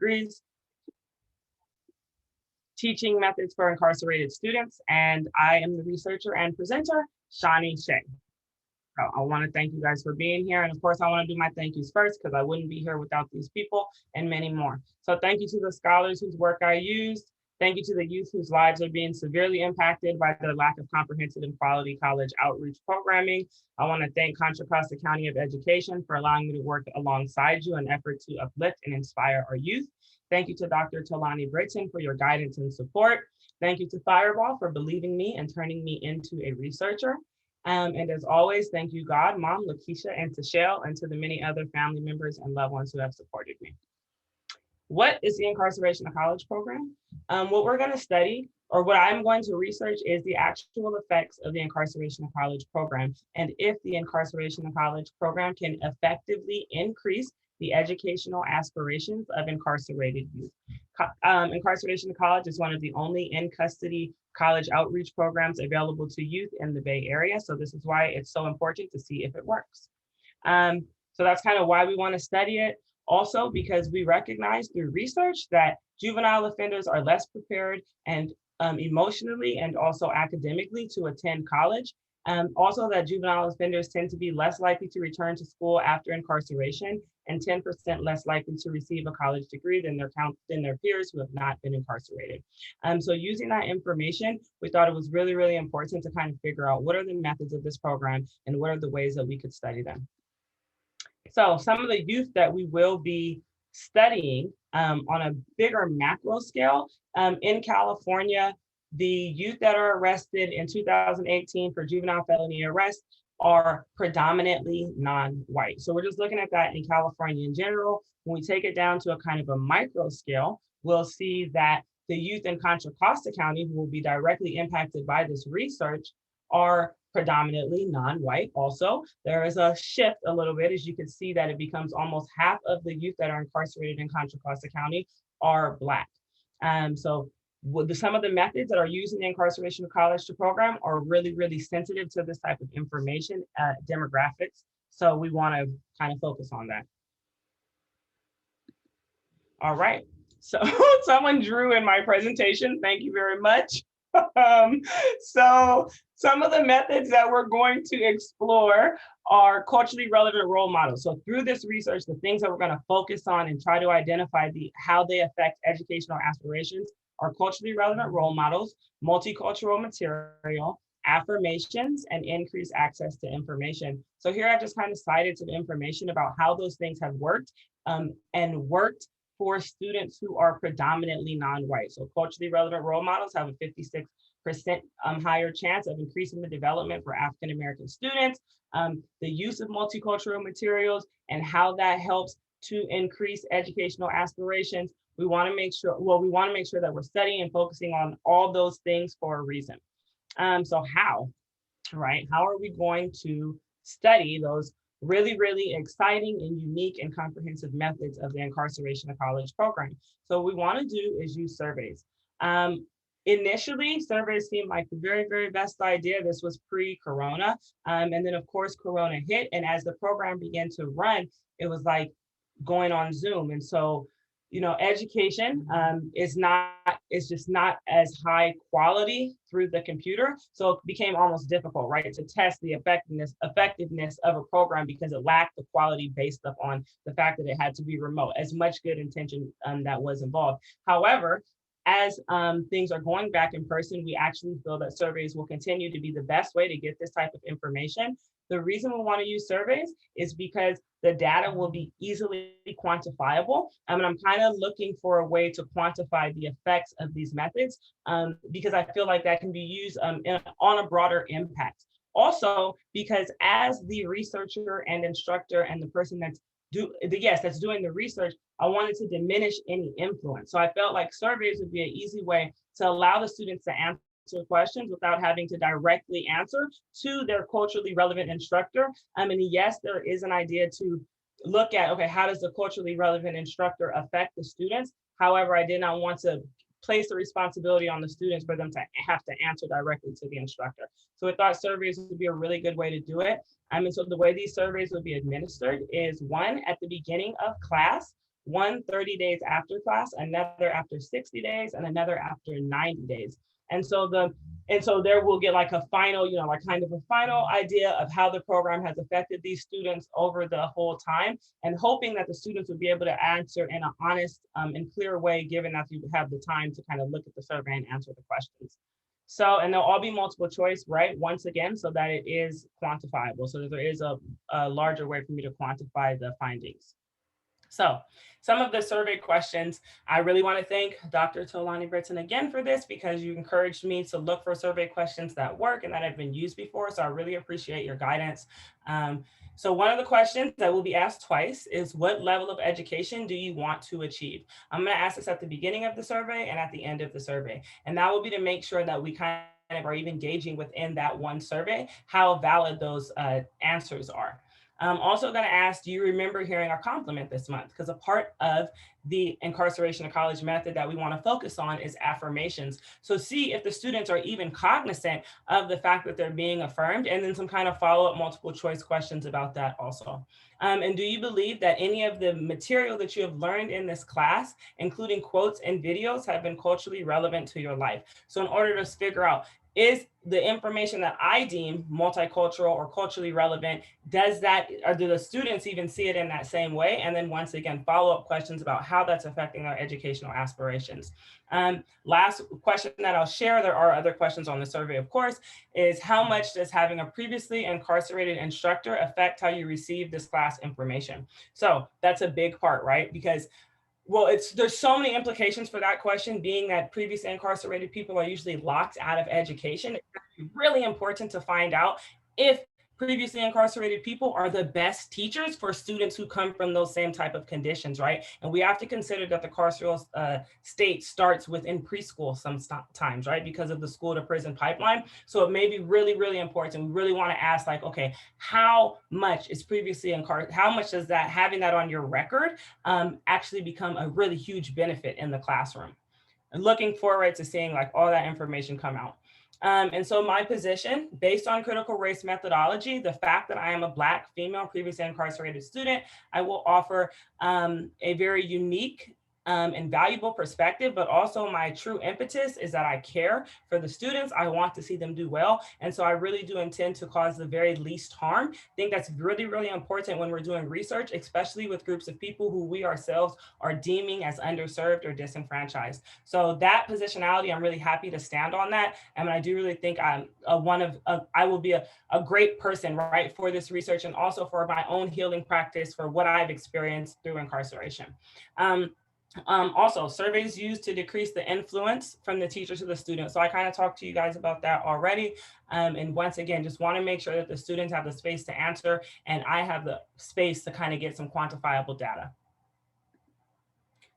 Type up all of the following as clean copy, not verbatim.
degrees, teaching methods for incarcerated students, and I am the researcher and presenter, Shawnee Shea. So I want to thank you guys for being here. And of course, I want to do my thank yous first because I wouldn't be here without these people and many more. So thank you to the scholars whose work I used. Thank you to the youth whose lives are being severely impacted by the lack of comprehensive and quality college outreach programming. I want to thank Contra Costa County of Education for allowing me to work alongside you in an effort to uplift and inspire our youth. Thank you to Dr. Tolani Britton for your guidance and support. Thank you to Firebaugh for believing me and turning me into a researcher. And as always, thank you, God, Mom, Lakeisha, and Tashelle, and to the many other family members and loved ones who have supported me. What is the Incarceration to College program? What we're going to study, or what I'm going to research, is the actual effects of the Incarceration to College program, and if the Incarceration to College program can effectively increase the educational aspirations of incarcerated youth. Incarceration to College is one of the only in-custody college outreach programs available to youth in the Bay Area. So this is why it's so important to see if it works. So that's kind of why we want to study it. Also, because we recognize through research that juvenile offenders are less prepared and emotionally and also academically to attend college. Also that juvenile offenders tend to be less likely to return to school after incarceration and 10% less likely to receive a college degree than their peers who have not been incarcerated. So using that information, we thought it was really, really important to kind of figure out what are the methods of this program and what are the ways that we could study them. So some of the youth that we will be studying on a bigger macro scale in California, the youth that are arrested in 2018 for juvenile felony arrest are predominantly non-white. So we're just looking at that in California in general. When we take it down to a kind of a micro scale, we'll see that the youth in Contra Costa County who will be directly impacted by this research are predominantly non-white. Also, there is a shift a little bit, as you can see that it becomes almost half of the youth that are incarcerated in Contra Costa County are Black. So some of the methods that are used in the Incarceration to College program are really, really sensitive to this type of information, demographics. So we want to kind of focus on that. All right. So someone drew in my presentation. Thank you very much. So some of the methods that we're going to explore are culturally relevant role models. So through this research, the things that we're going to focus on and try to identify how they affect educational aspirations are culturally relevant role models, multicultural material, affirmations, and increased access to information. So here I've just kind of cited some information about how those things have worked and worked for students who are predominantly non-white. So culturally relevant role models have a 56% higher chance of increasing the development for African-American students. The use of multicultural materials and how that helps to increase educational aspirations. We want to make sure that we're studying and focusing on all those things for a reason. So how, right? How are we going to study those really, really exciting and unique and comprehensive methods of the Incarceration to College program? So what we want to do is use surveys. Initially, surveys seemed like the very, very best idea. This was pre-Corona. And then of course, Corona hit. And as the program began to run, it was like going on Zoom. And so, education is just not as high quality through the computer. So it became almost difficult, right, to test the effectiveness of a program because it lacked the quality based upon the fact that it had to be remote, as much good intention that was involved. However, as things are going back in person, we actually feel that surveys will continue to be the best way to get this type of information. The reason we want to use surveys is because the data will be easily quantifiable. And I'm kind of looking for a way to quantify the effects of these methods because I feel like that can be used on a broader impact. Also, because as the researcher and instructor and the person that's doing the research, I wanted to diminish any influence. So I felt like surveys would be an easy way to allow the students to answer questions without having to directly answer to their culturally relevant instructor. And yes, there is an idea to look at, okay, how does the culturally relevant instructor affect the students? However, I did not want to place the responsibility on the students for them to have to answer directly to the instructor. So I thought surveys would be a really good way to do it. And so the way these surveys would be administered is one, at the beginning of class, one 30 days after class, another after 60 days, and another after 90 days. And so there we'll get like a final, like kind of a final idea of how the program has affected these students over the whole time, and hoping that the students would be able to answer in an honest and clear way, given that you have the time to kind of look at the survey and answer the questions. So, and they'll all be multiple choice, right? Once again, so that it is quantifiable, so that there is a larger way for me to quantify the findings. So some of the survey questions, I really want to thank Dr. Tolani Britton again for this, because you encouraged me to look for survey questions that work and that have been used before. So I really appreciate your guidance. So one of the questions that will be asked twice is, what level of education do you want to achieve? I'm going to ask this at the beginning of the survey and at the end of the survey. And that will be to make sure that we kind of are even engaging within that one survey, how valid those answers are. I'm also going to ask, do you remember hearing our compliment this month? Because a part of the incarceration to college method that we want to focus on is affirmations. So see if the students are even cognizant of the fact that they're being affirmed, and then some kind of follow-up multiple choice questions about that also. And do you believe that any of the material that you have learned in this class, including quotes and videos, have been culturally relevant to your life? So in order to figure out, is the information that I deem multicultural or culturally relevant, does that, or do the students even see it in that same way? And then once again, follow-up questions about how that's affecting their educational aspirations. Last question that I'll share, there are other questions on the survey, of course, is how much does having a previously incarcerated instructor affect how you receive this class information? So that's a big part, right? Because there's so many implications for that question, being that previously incarcerated people are usually locked out of education. It's really important to find out if previously incarcerated people are the best teachers for students who come from those same type of conditions, right? And we have to consider that the carceral state starts within preschool sometimes, right? Because of the school to prison pipeline. So it may be really, really important. We really want to ask, like, okay, how much is previously incarcerated? How much does that, having that on your record, actually become a really huge benefit in the classroom? And looking forward to seeing like all that information come out. And so my position, based on critical race methodology, the fact that I am a Black female previously incarcerated student, I will offer a very unique and valuable perspective, but also my true impetus is that I care for the students. I want to see them do well. And so I really do intend to cause the very least harm. I think that's really, really important when we're doing research, especially with groups of people who we ourselves are deeming as underserved or disenfranchised. So that positionality, I'm really happy to stand on that. And I do really think I will be a great person, right, for this research, and also for my own healing practice for what I've experienced through incarceration. Also, surveys used to decrease the influence from the teacher to the student. So I kind of talked to you guys about that already. And once again, just want to make sure that the students have the space to answer, and I have the space to kind of get some quantifiable data.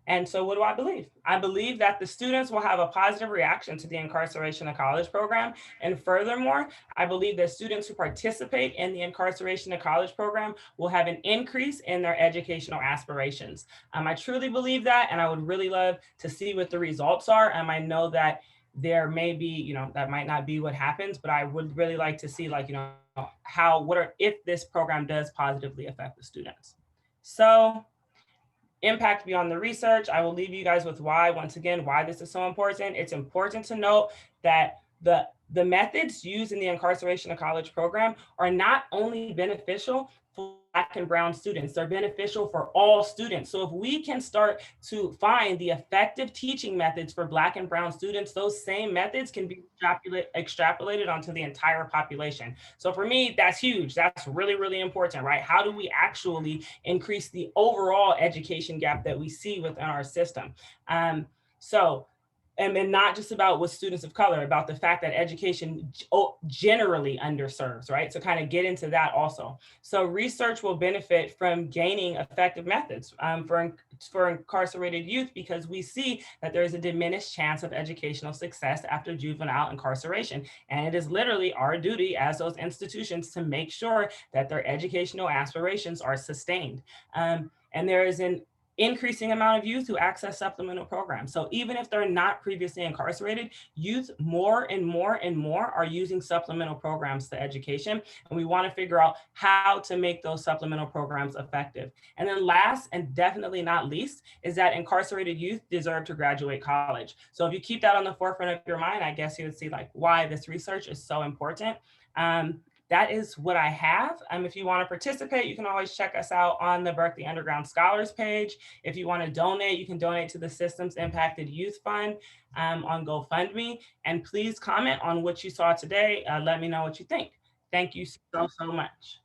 And so what do I believe? I believe that the students will have a positive reaction to the incarceration to college program. And furthermore, I believe that students who participate in the incarceration to college program will have an increase in their educational aspirations. I truly believe that, and I would really love to see what the results are. I know that there may be, that might not be what happens, but I would really like to see, like, if this program does positively affect the students. So, impact beyond the research, I will leave you guys with why, once again, why this is so important. It's important to note that the methods used in the incarceration to college program are not only beneficial for Black and Brown students, they're beneficial for all students. So if we can start to find the effective teaching methods for Black and Brown students, those same methods can be extrapolated onto the entire population. So for me, that's huge. That's really, really important, right? How do we actually increase the overall education gap that we see within our system? And not just about with students of color, about the fact that education generally underserves, right? So kind of get into that also. So research will benefit from gaining effective methods for incarcerated youth, because we see that there is a diminished chance of educational success after juvenile incarceration. And it is literally our duty as those institutions to make sure that their educational aspirations are sustained. And there is an increasing amount of youth who access supplemental programs. So even if they're not previously incarcerated, youth more and more and more are using supplemental programs to education. And we want to figure out how to make those supplemental programs effective. And then last and definitely not least is that incarcerated youth deserve to graduate college. So if you keep that on the forefront of your mind, I guess you would see like why this research is so important. That is what I have. If you want to participate, you can always check us out on the Berkeley Underground Scholars page. If you want to donate, you can donate to the Systems Impacted Youth Fund on GoFundMe. And please comment on what you saw today. Let me know what you think. Thank you so, so much.